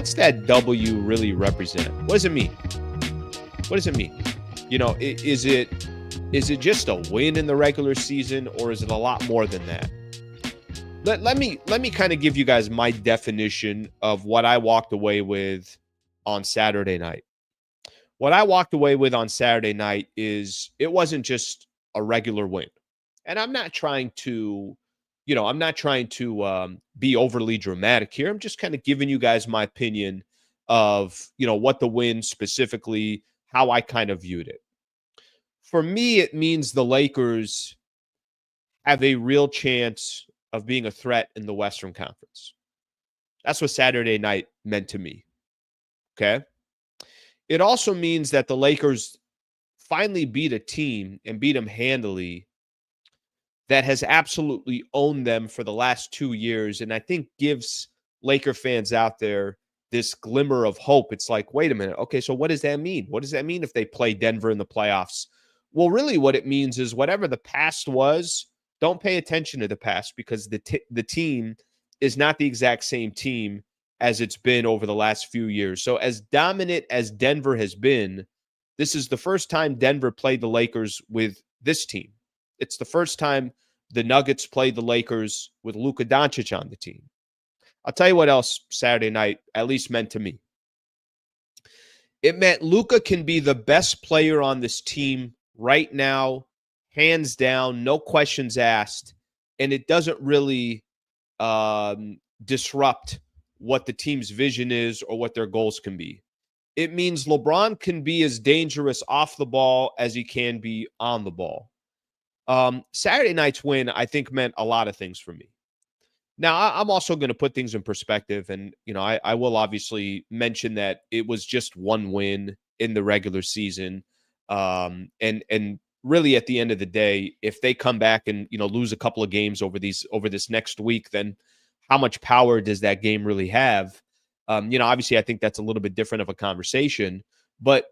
what's that W really represent? What does it mean? What does it mean? Is it just a win in the regular season, or is it a lot more than that? Let me kind of give you guys my definition of what I walked away with on Saturday night. What I walked away with on Saturday night is it wasn't just a regular win. And I'm not trying to be overly dramatic here. I'm just kind of giving you guys my opinion of, what the win specifically, how I kind of viewed it. For me, it means the Lakers have a real chance of being a threat in the Western Conference. That's what Saturday night meant to me. Okay. It also means that the Lakers finally beat a team and beat them handily that has absolutely owned them for the last 2 years. And I think gives Laker fans out there this glimmer of hope. It's like, wait a minute. Okay, so what does that mean? What does that mean if they play Denver in the playoffs? Well, really what it means is whatever the past was, don't pay attention to the past, because the team is not the exact same team as it's been over the last few years. So as dominant as Denver has been, this is the first time Denver played the Lakers with this team. It's the first time the Nuggets played the Lakers with Luka Doncic on the team. I'll tell you what else Saturday night at least meant to me. It meant Luka can be the best player on this team right now, hands down, no questions asked, and it doesn't really disrupt what the team's vision is or what their goals can be. It means LeBron can be as dangerous off the ball as he can be on the ball. Saturday night's win, I think, meant a lot of things for me. Now, I'm also going to put things in perspective, and I will obviously mention that it was just one win in the regular season, and really at the end of the day, if they come back and lose a couple of games over this next week, then how much power does that game really have? Obviously, I think that's a little bit different of a conversation, but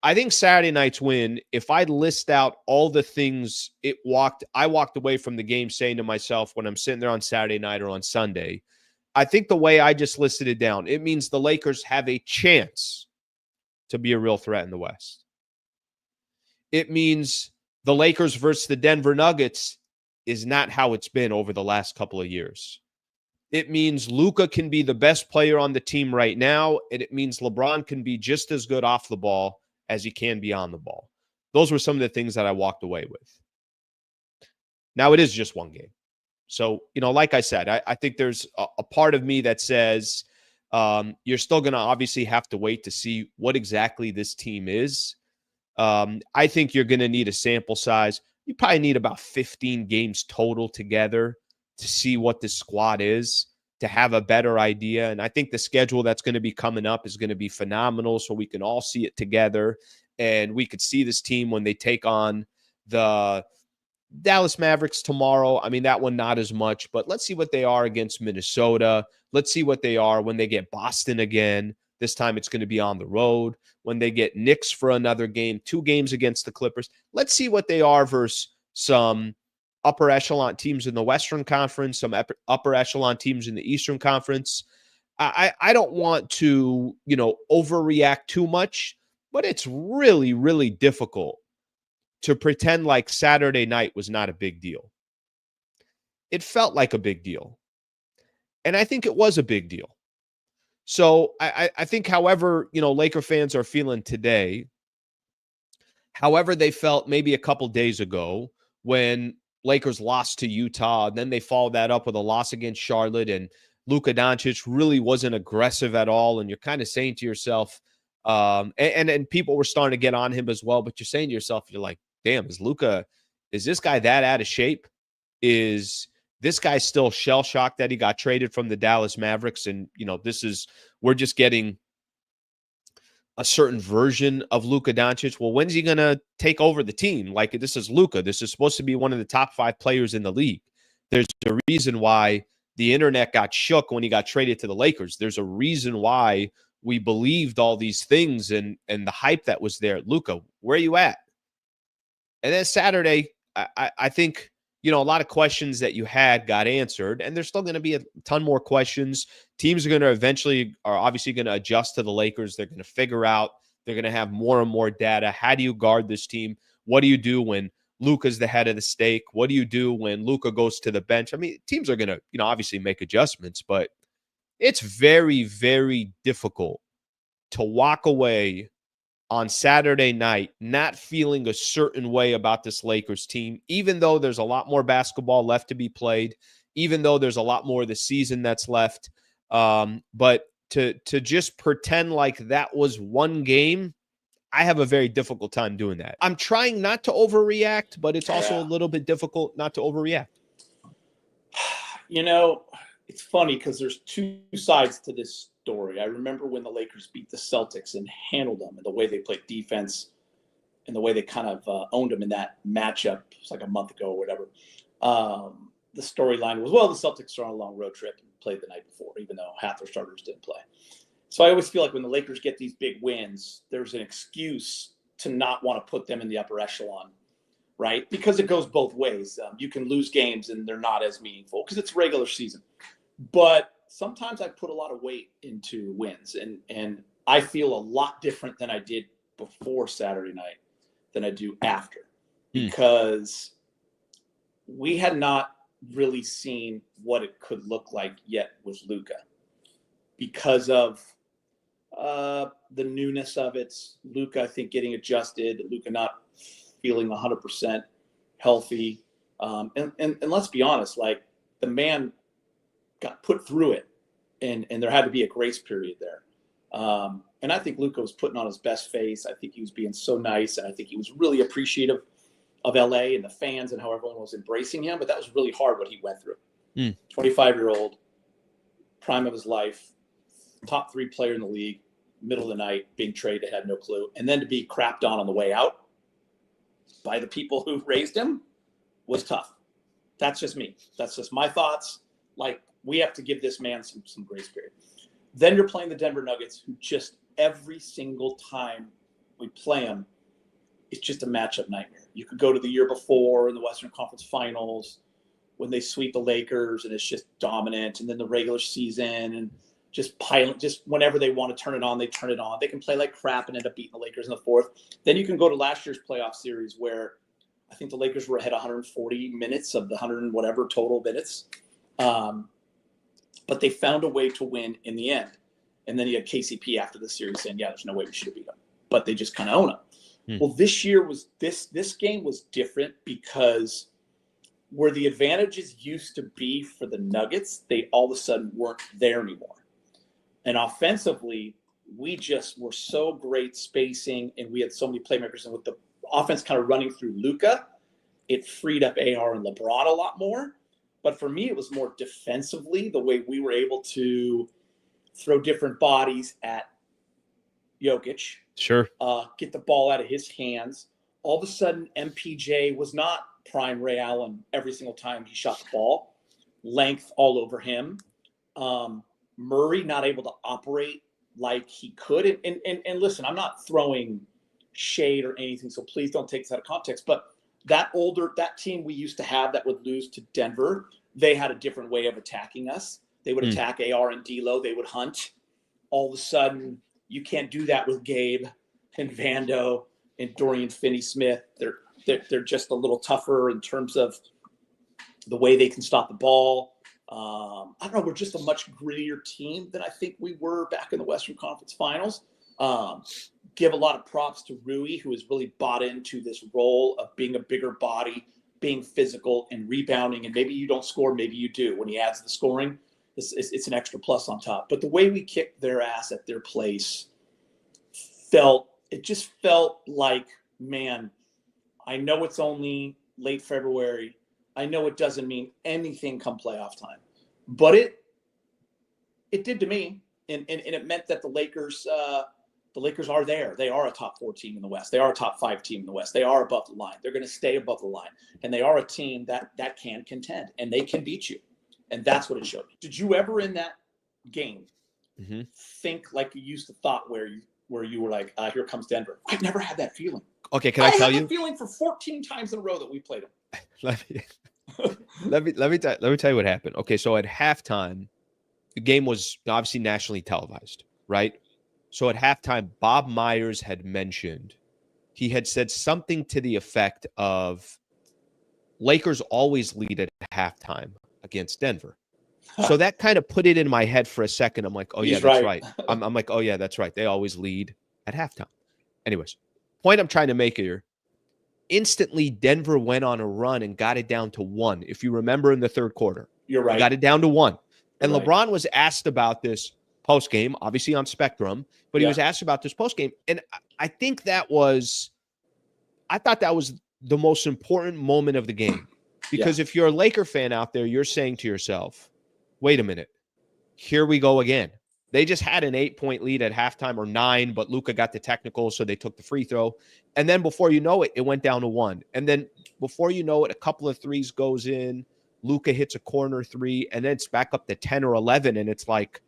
I think Saturday night's win, if I list out all the things I walked away from the game saying to myself when I'm sitting there on Saturday night or on Sunday, I think the way I just listed it down, it means the Lakers have a chance to be a real threat in the West. It means the Lakers versus the Denver Nuggets is not how it's been over the last couple of years. It means Luka can be the best player on the team right now, and it means LeBron can be just as good off the ball as he can be on the ball. Those were some of the things that I walked away with. Now, it is just one game. So, like I said, I think there's a part of me that says you're still going to obviously have to wait to see what exactly this team is. I think you're going to need a sample size. You probably need about 15 games total together to see what this squad is, to have a better idea. And I think the schedule that's going to be coming up is going to be phenomenal, so we can all see it together. And we could see this team when they take on the Dallas Mavericks tomorrow. I mean, that one not as much, but let's see what they are against Minnesota. Let's see what they are when they get Boston again. This time it's going to be on the road. When they get Knicks for another game, 2 games against the Clippers. Let's see what they are versus some upper echelon teams in the Western Conference, some upper echelon teams in the Eastern Conference. I don't want to, overreact too much, but it's really, really difficult to pretend like Saturday night was not a big deal. It felt like a big deal. And I think it was a big deal. So I think however, Laker fans are feeling today, however they felt maybe a couple days ago when Lakers lost to Utah, and then they followed that up with a loss against Charlotte, and Luka Doncic really wasn't aggressive at all. And you're kind of saying to yourself, and people were starting to get on him as well, but you're saying to yourself, you're like, damn, is this guy that out of shape? Is this guy still shell-shocked that he got traded from the Dallas Mavericks? And, we're just getting a certain version of Luka Doncic. Well, when's he going to take over the team? Like, this is Luka. This is supposed to be one of the top 5 players in the league. There's a reason why the internet got shook when he got traded to the Lakers. There's a reason why we believed all these things and the hype that was there. Luka, where are you at? And then Saturday, I think a lot of questions that you had got answered, and there's still going to be a ton more questions. Teams are obviously going to adjust to the Lakers. They're going to figure out, they're going to have more and more data. How do you guard this team? What do you do when Luka's the head of the stake? What do you do when Luka goes to the bench? I mean, teams are going to, obviously make adjustments, but it's very, very difficult to walk away on Saturday night not feeling a certain way about this Lakers team, even though there's a lot more basketball left to be played, even though there's a lot more of the season that's left. But to just pretend like that was one game, I have a very difficult time doing that. I'm trying not to overreact, but it's also a little bit difficult not to overreact. It's funny because there's two sides to this story. I remember when the Lakers beat the Celtics and handled them, and the way they played defense and the way they kind of owned them in that matchup. It's like a month ago or whatever. The storyline was, well, the Celtics are on a long road trip and played the night before, even though half their starters didn't play. So I always feel like when the Lakers get these big wins, there's an excuse to not want to put them in the upper echelon, right? Because it goes both ways. You can lose games and they're not as meaningful because it's regular season. But sometimes I put a lot of weight into wins, and I feel a lot different than I did before Saturday night than I do after, because we had not really seen what it could look like yet with Luka because of the newness of it. Luka, I think, getting adjusted, Luka not feeling 100% healthy. And let's be honest, like, the man got put through it, and there had to be a grace period there. And I think Luka was putting on his best face. I think he was being so nice, and I think he was really appreciative of LA and the fans and how everyone was embracing him. But that was really hard what he went through. 25-year-old, prime of his life, top 3 player in the league, middle of the night, being traded, had no clue. And then to be crapped on the way out by the people who raised him was tough. That's just me. That's just my thoughts. Like, we have to give this man some grace period. Then you're playing the Denver Nuggets, who just every single time we play them, it's just a matchup nightmare. You could go to the year before in the Western Conference Finals when they sweep the Lakers and it's just dominant, and then the regular season and just piling, just whenever they want to turn it on, they turn it on. They can play like crap and end up beating the Lakers in the fourth. Then you can go to last year's playoff series where I think the Lakers were ahead 140 minutes of the 100 and whatever total minutes. But they found a way to win in the end. And then you had KCP after the series saying, yeah, there's no way we should have beat them. But they just kind of own them. Well, this year was this game was different because where the advantages used to be for the Nuggets, they all of a sudden weren't there anymore. And offensively, we just were so great spacing, and we had so many playmakers. And with the offense kind of running through Luka, it freed up AR and LeBron a lot more. But for me, it was more defensively, the way we were able to throw different bodies at Jokic. Sure. Get the ball out of his hands. All of a sudden, MPJ was not prime Ray Allen every single time he shot the ball. Length all over him. Murray not able to operate like he could. And listen, I'm not throwing shade or anything, so please don't take this out of context. But that team we used to have that would lose to Denver, they had a different way of attacking us. They would attack AR and D'Lo. They would hunt. All of a sudden, you can't do that with Gabe and Vando and Dorian Finney-Smith. They're just a little tougher in terms of the way they can stop the ball. I don't know. We're just a much grittier team than I think we were back in the Western Conference Finals. Give a lot of props to Rui, who has really bought into this role of being a bigger body, being physical and rebounding. And maybe you don't score, maybe you do. When he adds the scoring, it's an extra plus on top. But the way we kicked their ass at their place just felt like, man, I know it's only late February. I know it doesn't mean anything come playoff time, but it did to me. And it meant that the Lakers are there. They are a top 4 team in the West. They are a top 5 team in the West. They are above the line. They're going to stay above the line. And they are a team that can contend, and they can beat you. And that's what it showed me. Did you ever in that game think like you used to thought where you were like, here comes Denver? I've never had that feeling. Okay, can I tell you? I had that feeling for 14 times in a row that we played them. let me tell you what happened. Okay, so at halftime, the game was obviously nationally televised, right? So at halftime, Bob Myers had mentioned, he had said something to the effect of Lakers always lead at halftime against Denver. So that kind of put it in my head for a second. I'm like, oh, yeah, He's that's right. right. I'm like, oh, yeah, that's right. They always lead at halftime. Anyways, point I'm trying to make here. Instantly, Denver went on a run and got it down to 1. If you remember in the third quarter, You're right. got it down to 1. And You're right. LeBron was asked about this post game, obviously on Spectrum, but he was asked about this post game. And I think I thought that was the most important moment of the game. Because if you're a Laker fan out there, you're saying to yourself, wait a minute, here we go again. They just had an 8-point lead at halftime, or 9, but Luka got the technical, so they took the free throw. And then before you know it, it went down to 1. And then before you know it, a couple of threes goes in. Luka hits a corner 3, and then it's back up to 10 or 11. And it's like,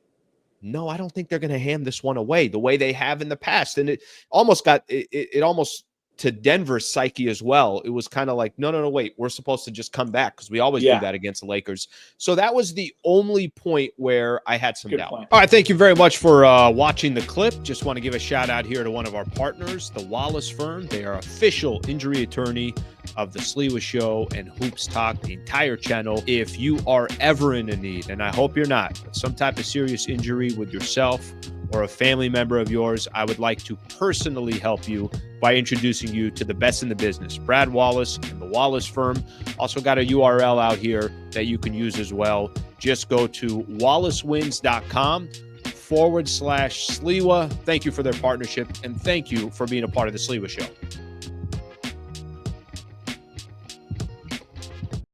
no, I don't think they're going to hand this one away the way they have in the past. And it almost got it almost to Denver's psyche as well. It was kind of like, no, wait, we're supposed to just come back because we always do that against the Lakers. So that was the only point where I had some doubt. All right, thank you very much for watching the clip. Just want to give a shout out here to one of our partners, the Wallace Firm. They are official injury attorney of the Sliwa Show and Hoops Talk, the entire channel. If you are ever in a need, and I hope you're not, but some type of serious injury with yourself or a family member of yours, I would like to personally help you by introducing you to the best in the business, Brad Wallace and the Wallace Firm. Also got a URL out here that you can use as well. Just go to wallacewins.com/Sliwa. Thank you for their partnership, and thank you for being a part of the Sliwa Show.